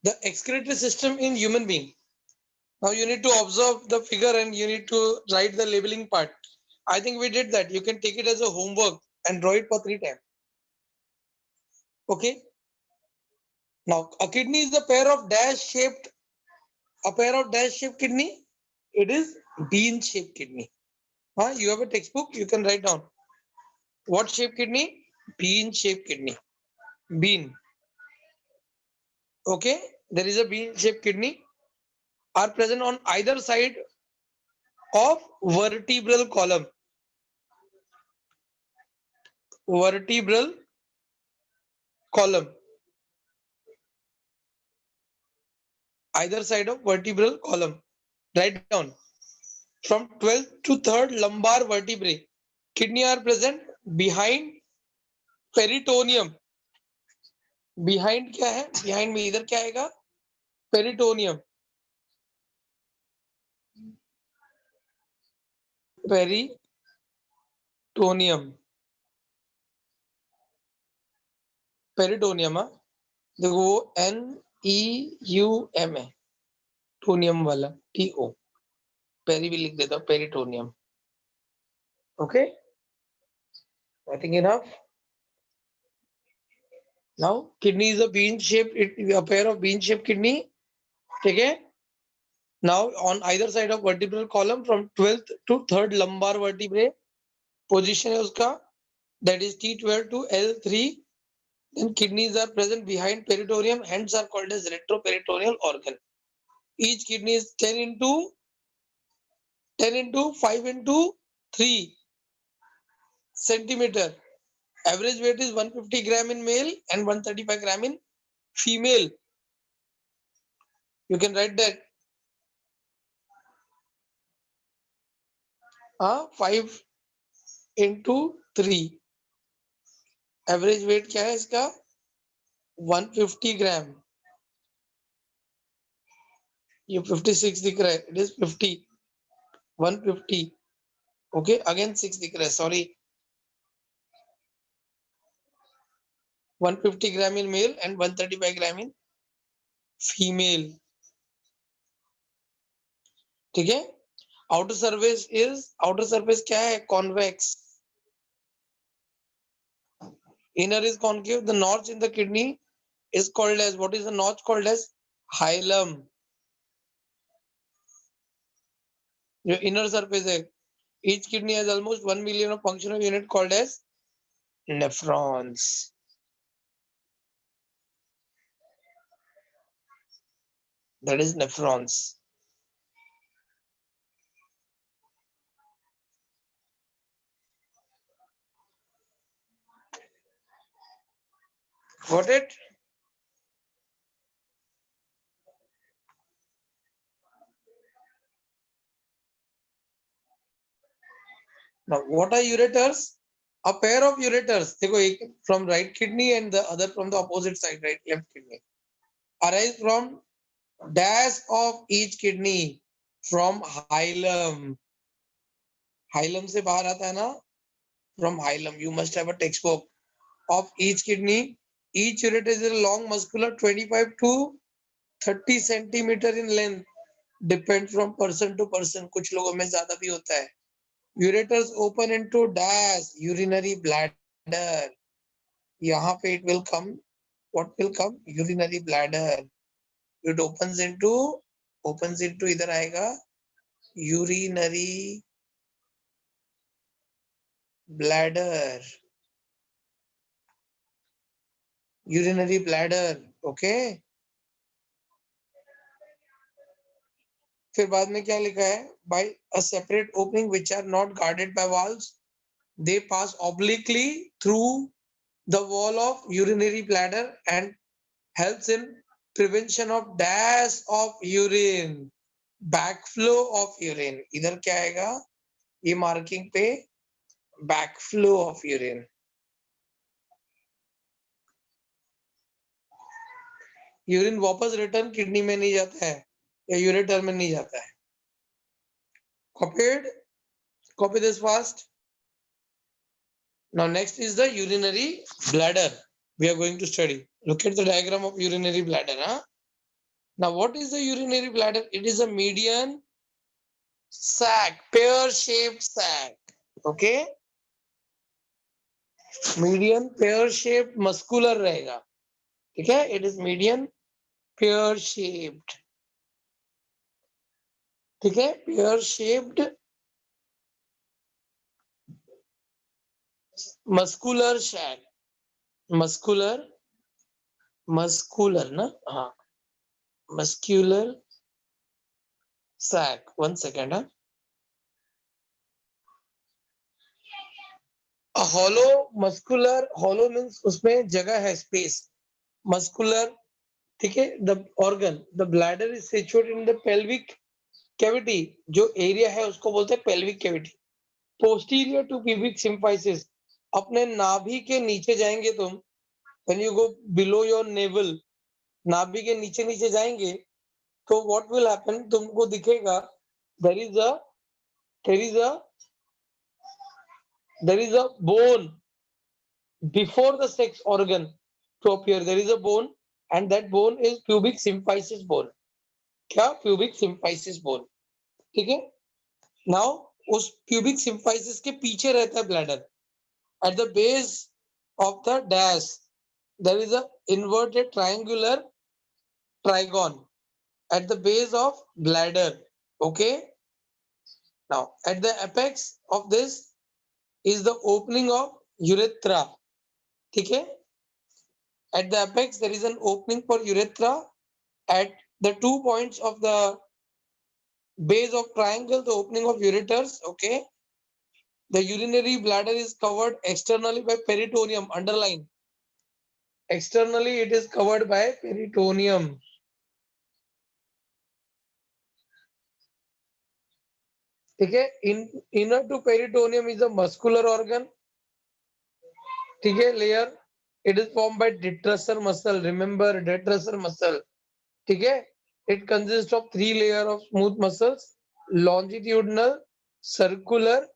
the excretory system in human being. Now you need to observe the figure and you need to write the labeling part. I think we did that. You can take it as a homework and draw it for 3 times. Okay. Now a kidney is a pair of dash shaped kidney. It is bean shaped kidney. You have a textbook, you can write down. What shaped kidney? Bean shaped kidney. Bean. Okay. There is a bean shaped kidney are present on either side of vertebral column. Vertebral column. Either side of vertebral column. Write down. From 12th to 3rd lumbar vertebrae. Kidney are present behind peritoneum. Behind क्या है? Behind में इधर क्या आएगा? Peritoneum. Peritoneum. Peritoneum. देखो वो NEUM है. टोनियम वाला TO. पेरी भी लिख देता हूँ. Peritoneum. Okay. I think enough. Now kidney is a bean shaped, a pair of bean shaped kidney. Okay. Now on either side of vertebral column from 12th to 3rd lumbar vertebrae, position है उसका, that is T12 to L3. Then kidneys are present behind peritoneum, hence are called as retroperitoneal organ. Each kidney is 10 into 5 into 3 centimeter. Average weight is 150 gram in male and 135 gram in female. You can write that. 5 into 3. Average weight क्या है इसका? 150 gram. ये 56 दिख रहा है. It is 50. 150. Okay. Again 6 दिख रहा है. Sorry. 150 gram in male and 135 gram in female. ठीक है. Outer surface क्या है? Convex. Inner is concave. The notch in the kidney is called as, what is the notch called as? Hilum. Your inner surface है. Each kidney has almost 1 million of functional unit called as nephrons. That is nephrons. Got it? Now, what are ureters? A pair of ureters. देखो एक from right kidney and the other from the opposite side, right left kidney. Arise from dash of each kidney from hilum. Hilum से बाहर आता है ना? From hilum. You must have a textbook of each kidney. Each ureter is a long muscular 25 to 30 centimeter in length. Depend from person to person. कुछ लोगों में ज्यादा भी होता है. Ureters open into dash urinary bladder. यहाँ पे it will come. What will come? Urinary bladder. It opens into इधर आएगा urinary bladder. Urinary bladder. Okay. फिर बाद में क्या लिखा है? By a separate opening which are not guarded by valves, they pass obliquely through the wall of urinary bladder and helps in prevention of dash of urine, backflow of urine. इधर क्या आएगा? ये मार्किंग पे backflow of urine. Urine वापस return kidney में नहीं जाता है या यूरेटर में नहीं जाता है. Copied? Copy this fast. Now next is the urinary bladder. We are going to study. Look at the diagram of urinary bladder. Now, what is the urinary bladder? It is a median sac, pear-shaped sac. Okay, median pear-shaped muscular रहेगा. ठीक है, it is median pear-shaped. ठीक है, pear-shaped muscular sac. Muscular ना, हाँ, muscular sac. 1 second, हाँ. hollow means उसमें जगह है, space. Muscular, ठीक है. The organ, the bladder is situated in the pelvic cavity. जो area है उसको बोलते हैं pelvic cavity. Posterior to pubic symphysis. अपने नाभि के नीचे जाएंगे तुम. When you go below your navel, नाभि के नीचे नीचे जाएंगे तो what will happen? तुमको दिखेगा there is a bone before the sex organ to appear. There is a bone and that bone is pubic symphysis bone. क्या? Pubic symphysis bone. ठीक है. Now उस pubic symphysis के पीछे रहता है bladder. At the base of the dash there is a inverted triangular trigon at the base of bladder. Okay. Now at the apex of this is the opening of urethra. ठीक है. At the apex there is an opening for urethra. At the 2 points of the base of triangle, the opening of ureters. Okay. The urinary bladder is covered externally by peritoneum. Underline. Externally it is covered by peritoneum. ठीक है. Inner to peritoneum is a muscular organ. ठीक है, layer. It is formed by detrusor muscle. Remember detrusor muscle. ठीक है. It consists of 3 layers of smooth muscles: longitudinal, circular.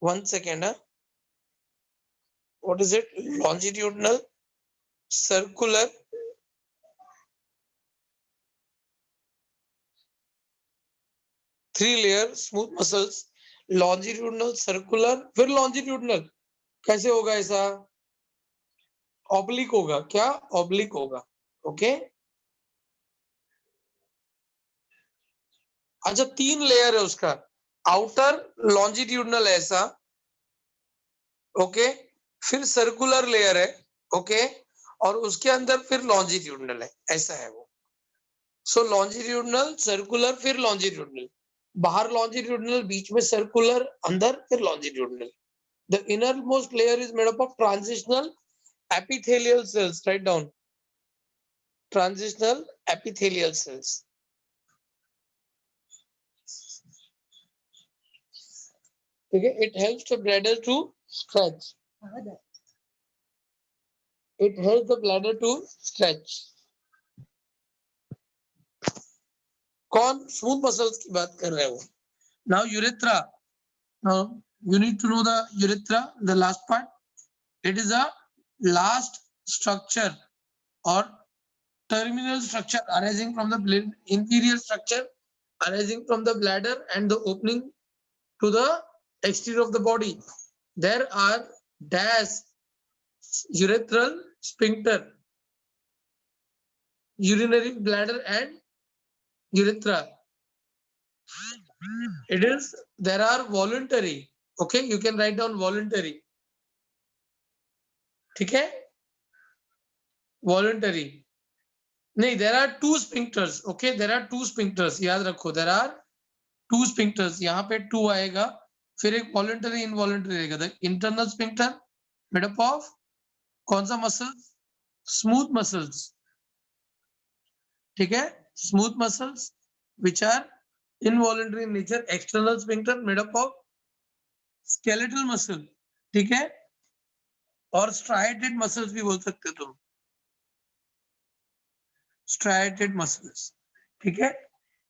1 second. What is it? Longitudinal, circular, three layer smooth muscles. Longitudinal, circular, फिर longitudinal. कैसे होगा ऐसा? Oblique होगा. क्या? Oblique होगा. Okay. अच्छा, 3 लेयर है उसका. आउटर लॉन्जिट्यूडनल ऐसा. ओके. फिर सर्कुलर लेयर है. ओके. और उसके अंदर फिर लॉन्जिट्यूडनल है. ऐसा है वो. सो लॉन्जिट्यूडनल, सर्कुलर, फिर लॉन्जिट्यूडनल. बाहर लॉन्जिट्यूडनल, बीच में सर्कुलर, अंदर फिर longitudinal. The innermost layer is made up of transitional epithelial cells. Write down. Transitional epithelial cells. Okay, it helps the bladder to stretch. It helps the bladder to stretch. कौन? Smooth muscles की बात कर रहे हो. Now urethra. Now you need to know the urethra, the last part. It is a last structure or terminal structure arising from the inferior structure arising from the bladder and the opening to the exterior of the body. There are dash urethral sphincter, urinary bladder and urethra. It is, there are voluntary. Okay, you can write down voluntary. ठीक है. Voluntary. नहीं, there are 2 sphincters. Okay, there are 2 sphincters. याद रखो, there are 2 sphincters. यहाँ पे 2 आएगा. फिर एक voluntary, involuntary रहेगा. The internal sphincter made up of कौन सा muscles? Smooth muscles. ठीक है. Smooth muscles which are involuntary in nature. External sphincter made up of skeletal muscle. ठीक है. और striated muscles भी बोल सकते हो तुम. Striated muscles. ठीक है.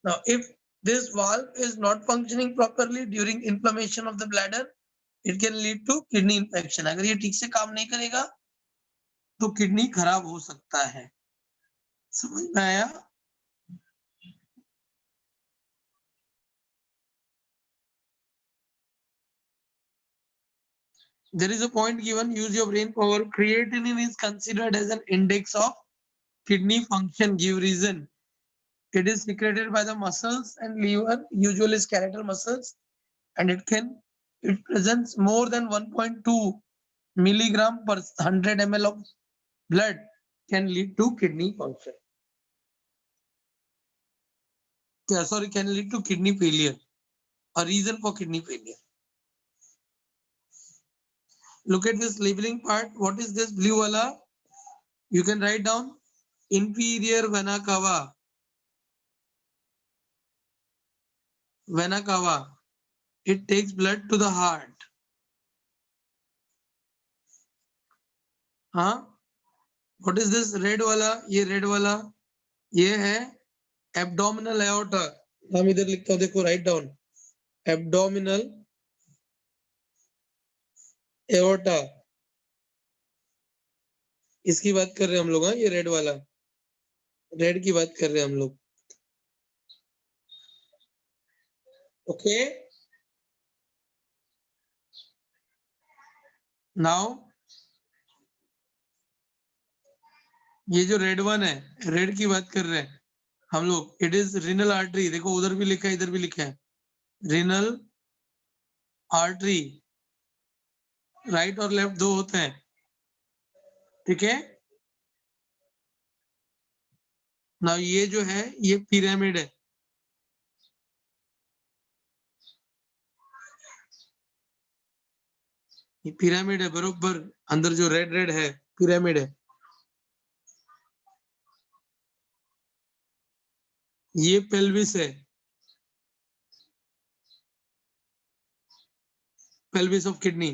Now if this valve is not functioning properly during inflammation of the bladder, it can lead to kidney infection. अगर ये ठीक से काम नहीं करेगा तो किडनी खराब हो सकता है. समझ में आया? There is a point given, use your brain power. Creatinine is considered as an index of kidney function. Give reason. It is secreted by the muscles and liver, usually skeletal muscles, and it presents more than 1.2 milligram per 100 ml of blood can lead to kidney function. Sorry, can lead to kidney failure. A reason for kidney failure. Look at this labeling part. What is this blue wala? You can write down inferior vena cava. Vena cava. It takes blood to the heart. Huh? What is this red wala? ये red wala. ये है abdominal aorta. हम इधर लिखता हूं, देखो, write down. Abdominal aorta. इसकी बात कर रहे हैं हम लोग. हाँ, ये रेड वाला, रेड की बात कर रहे हैं हम लोग. ओके, नाउ ये जो रेड वन है, रेड की बात कर रहे हैं हम लोग. It is renal artery. देखो उधर भी लिखा है, इधर भी लिखा है, रीनल आर्टरी. राइट और लेफ्ट दो होते हैं, ठीक है ना. ये जो है ये पिरामिड है. ये पिरामिड है बरोबर. अंदर जो रेड रेड है पिरामिड है. ये पेल्विस है, पेल्विस ऑफ किडनी.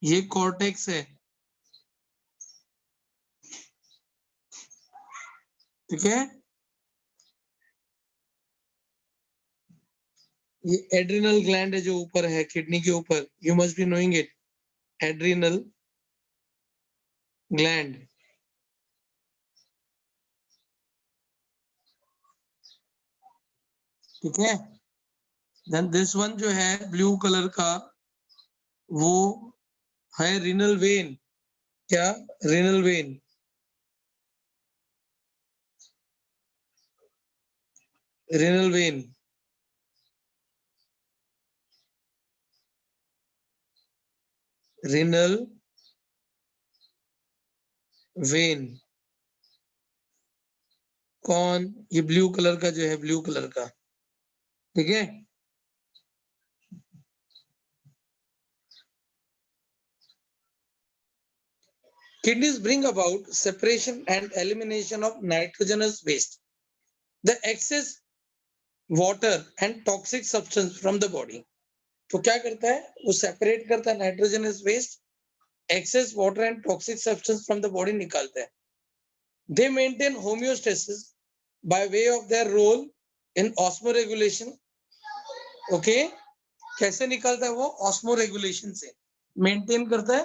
ये कॉर्टेक्स है, ठीक है. ये एड्रिनल ग्लैंड है जो ऊपर है किडनी के ऊपर. You must be knowing it. Adrenal gland, ठीक है. देन दिस वन जो है ब्लू कलर का, वो है रीनल वेन. क्या? Renal vein. Renal vein, renal vein. कौन? ये ब्लू कलर का जो है, ब्लू कलर का, ठीक है. Kidneys bring about separation and elimination of nitrogenous waste, the excess water and toxic substance from the body. तो क्या करता है वो? सेपरेट करता है nitrogenous waste, excess water and toxic substance from the body निकालता है. They maintain homeostasis by way of their role in osmoregulation. Okay, कैसे निकालता है वो? ऑस्मोरेगुलेशन से मेंटेन करता है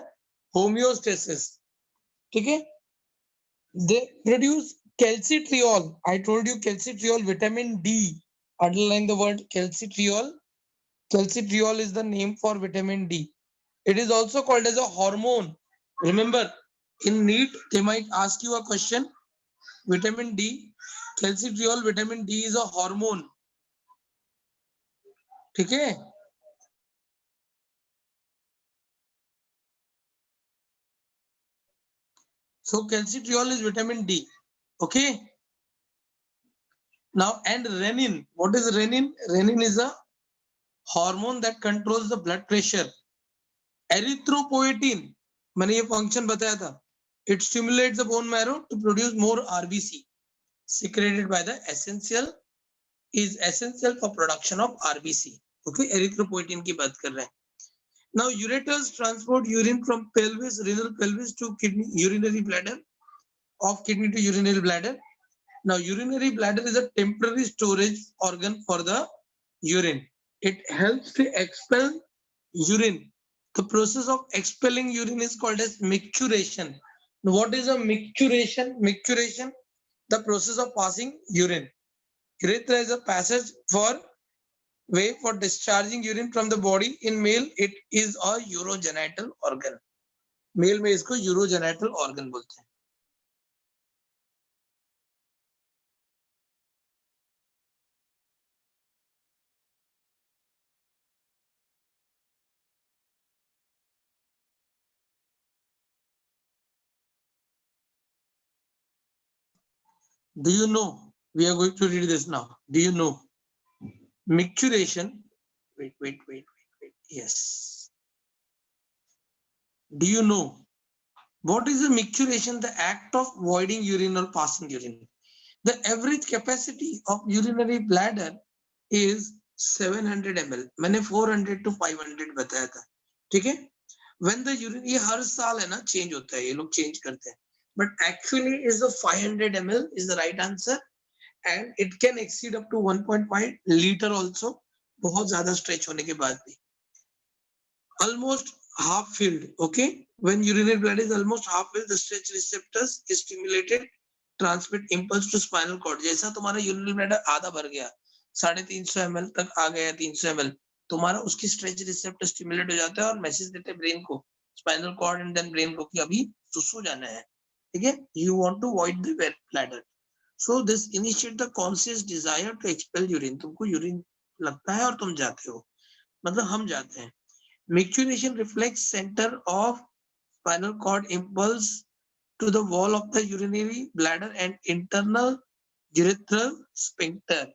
होमियोस्टेसिस, ठीक है. They produce calcitriol. I told you calcitriol, vitamin D. Underline the word calcitriol. Calcitriol is the name for vitamin D. It is also called as a hormone. Remember, in NEET, they might ask you a question. Vitamin D, calcitriol, vitamin D is a hormone. ठीक है. So calcitriol is vitamin D. Okay. Now, and renin. What is renin? Renin is a hormone that controls the blood pressure. Erythropoietin, मैंने ये function बताया था. It stimulates the bone marrow to produce more RBC, secreted by the is essential for production of RBC. Okay, erythropoietin की बात कर रहे हैं. Now, ureters transport urine from pelvis, renal pelvis to kidney, urinary bladder, of kidney to urinary bladder. Now, urinary bladder is a temporary storage organ for the urine. It helps to expel urine. The process of expelling urine is called as micturition. What is a micturition? Micturition, the process of passing urine. Urethra is a passage for way for discharging urine from the body. In male, it is a urogenital organ. Male में इसको urogenital organ बोलते हैं. Do you know? We are going to read this now. Do you know? Micturition. Wait. Yes. Do you know? What is the micturition? The act of voiding urine or passing urine. The average capacity of urinary bladder is 700 ml. मैंने 400 to 500 बताया था. ठीक है? When the urine, ये हर साल है ना change होता है, ये लोग चेंज करते हैं. But actually is the 500 ml is the right answer, and it can exceed up to 1.5 liter also. बहुत ज्यादा stretch होने के बाद भी. Almost half filled. Okay, when urinary bladder is almost half filled, the stretch receptors is stimulated, transmit impulse to spinal cord. जैसा तुम्हारा urinary bladder आधा भर गया, 350 ml तक आ गया, 300 ml, तुम्हारा उसकी stretch receptor stimulate हो जाता है और मैसेज देते हैं ब्रेन को, spinal cord and then brain को कि अभी सुसु जाना है. ठीक है? You want to void the bladder. So this initiate the conscious desire to expel urine. तुमको urine लगता है और तुम जाते हो, मतलब हम जाते हैं. Micturition reflects center of spinal cord impulse to the wall of the urinary bladder and internal urethral sphincter.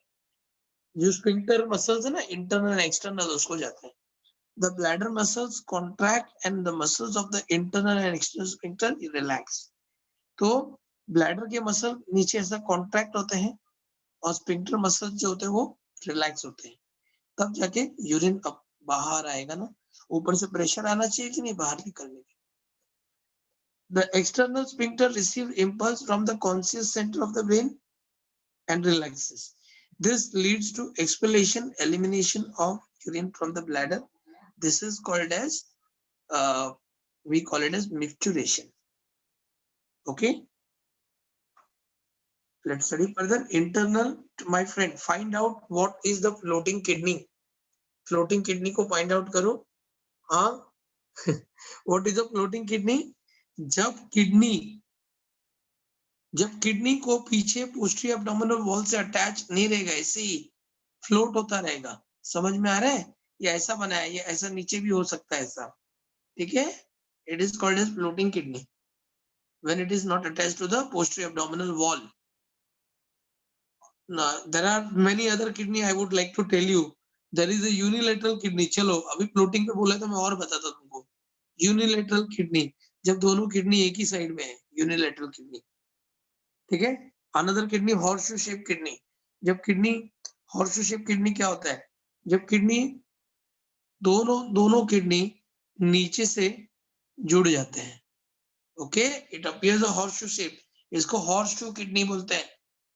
जो sphincter muscles है ना, internal and external, उसको जाते हैं. The bladder muscles contract and the muscles of the internal and external sphincter relax. तो bladder के muscle नीचे ऐसा contract होते हैं और sphincter muscles जो होते हैं वो relax होते हैं. तब जाके urine अब बाहर आएगा ना, ऊपर से प्रेशर आना चाहिए कि नहीं बाहर निकलने के. The external sphincter receives impulse from the conscious center of the brain and relaxes. This leads to expellation, elimination of urine from the bladder. This is called as we call it as micturition. Okay. Let's study further. Internal, my friend, find out what is the floating kidney. Floating kidney को find out करो. हाँ. What is the floating kidney? जब kidney को पीछे posterior abdominal wall से attach नहीं रहेगा, ऐसे ही फ्लोट होता रहेगा. समझ में आ रहा है? ये ऐसा बना है, ये ऐसा नीचे भी हो सकता है ऐसा. ठीक है? It is called as floating kidney when it is not attached to the posterior abdominal wall. Now, there are many other kidney I would like to tell you. There is a unilateral kidney. चलो अभी floating पे बोला तो मैं और बताता तुमको. Unilateral kidney, जब दोनों किडनी एक ही साइड में है, unilateral kidney. ठीक है? Another kidney, horseshoe shaped kidney. जब किडनी horseshoe shaped kidney क्या होता है? जब किडनी दोनों किडनी नीचे से जुड़ जाते हैं. Okay, it appears a horseshoe shape. इसको horseshoe kidney बोलते हैं.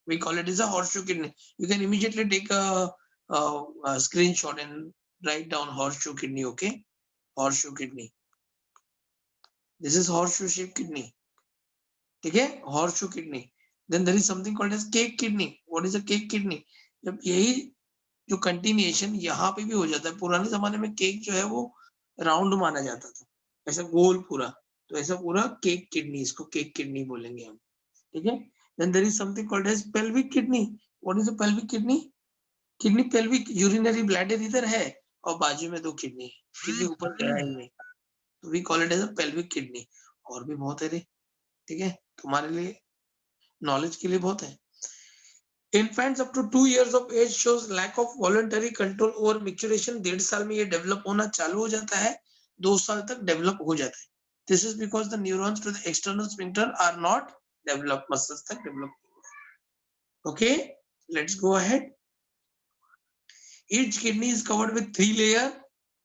We call it as a horseshoe kidney. You can immediately take a screenshot and write down horseshoe kidney. Okay, horseshoe kidney. This is horseshoe shaped kidney. ठीक है? Horseshoe kidney. Then there is something called as cake kidney. What is a cake kidney? जब यही जो continuation यहाँ पे भी हो जाता है. पुराने जमाने में केक जो है वो राउंड माना जाता था, ऐसा गोल पूरा, तो ऐसा पूरा केक किडनी, इसको केक किडनी बोलेंगे हम. ठीक है? Then there is something called as pelvic kidney. What is a pelvic kidney? Kidney pelvic urinary bladder इधर है और बाजू में दो किडनी, किडनी ऊपर गया ही नहीं, तो we call it as a pelvic kidney. और भी बहुत है रे. ठीक है? तुम्हारे लिए नॉलेज के लिए बहुत है. Infants up to 2 years of age shows lack of voluntary control over micturition. 1.5 साल में ये डेवलप होना चालू हो जाता है, 2 साल तक डेवलप हो जाता है. This is because the neurons to the external sphincter are not developed. Muscles तक develop. Okay, let's go ahead. Each kidney is covered with 3 layers.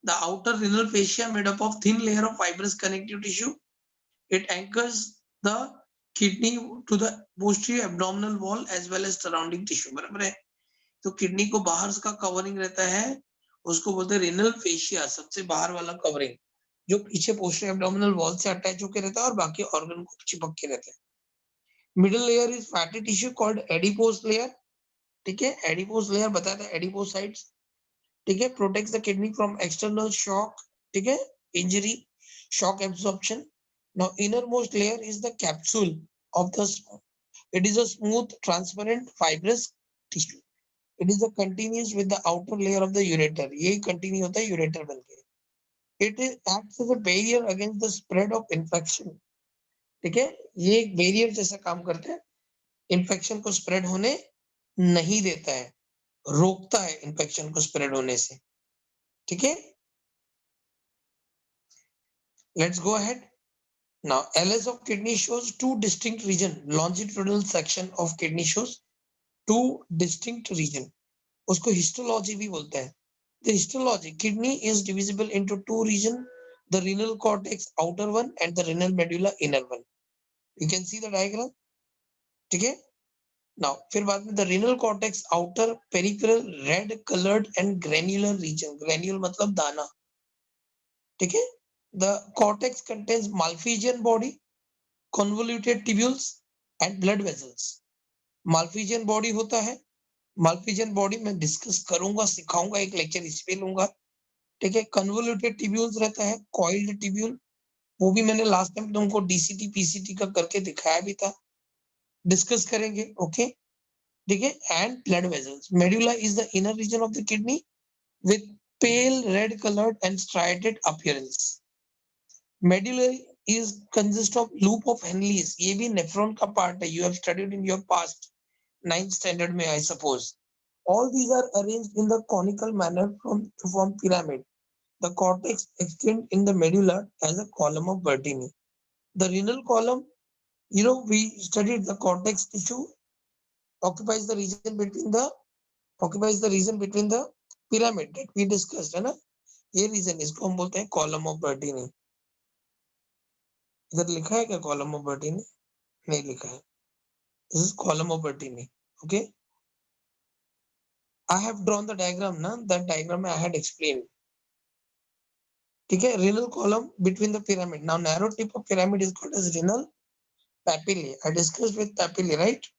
The outer renal fascia made up of thin layer of fibrous connective tissue. It anchors the kidney to the posterior abdominal wall as well as surrounding tissue. बराबर है? तो kidney को बाहर का covering रहता है, उसको बोलते हैं रेनल फेशिया, सबसे बाहर वाला कवरिंग, जो पीछे पोस्टीरियर एब्डोमिनल वॉल से अटैच होकर रहता है और बाकी ऑर्गन को चिपक के रहता है। Middle layer is fatty tissue called adipose layer, ठीक है, एडिपोज लेयर बताया था, एडिपोसाइट्स, ठीक है, protects the kidney from external shock, ठीक है, injury, shock absorption. Now innermost layer is the capsule of the, it is a smooth transparent fibrous tissue, it is a continuous with the outer layer of the ureter, यही continue होता है ureter बनके, it is acts as a barrier against the spread of infection, ठीक है, ये एक barrier जैसा काम करता है, इन्फेक्शन को स्प्रेड होने नहीं देता है, रोकता है इन्फेक्शन को स्प्रेड होने से, ठीक है। Let's go ahead. Now LS of kidney shows two distinct region, longitudinal section of kidney shows two distinct region, उसको हिस्टोलॉजी भी बोलते हैं। The histology, kidney is divisible into two region, the renal cortex outer one and the renal medulla inner one. You can see the diagram, ठीक है। Now फिर बाद में the renal cortex outer peripheral red colored and granular region, granule मतलब दाना, ठीक है। The cortex contains Malpighian body, convoluted tubules and blood vessels. Malpighian body होता है, Malpighian body में डिस्कस करूंगा, सिखाऊंगा, एक लेक्चर इस पे लूंगा, ठीक है। कन्वोल्यूटेड ट्यूब्यूल्स रहता है, कॉइल्ड ट्यूब्यूल, वो भी मैंने लास्ट टाइम तुमको डीसीटी पीसीटी का करके दिखाया भी था, डिस्कस करेंगे, ओके, ठीक है। And blood vessels, medulla is the inner region of the kidney with pale red coloured and striated appearance. Medulla is consist of loop of Henle's, ये भी नेफ्रॉन का पार्ट है, you have studied in your past 9th standard में, I suppose. All these are arranged in the conical manner to form pyramid. The cortex extends in the medulla as a column of Bertini. The renal column, you know, we studied the cortex tissue occupies the region between the pyramid that we discussed, है ना, ये reason, इसको हम बोलते हैं column of बर्टीनी। इधर लिखा है क्या कॉलम ऑफ बर्टीनी? नहीं लिखा है, this is column of बर्टीनी, okay. I have drawn the diagram ना, that diagram I had explained, ठीक है। renal column between the pyramid. Now narrow tip of pyramid is called as renal papillae. I discussed with papillae, right?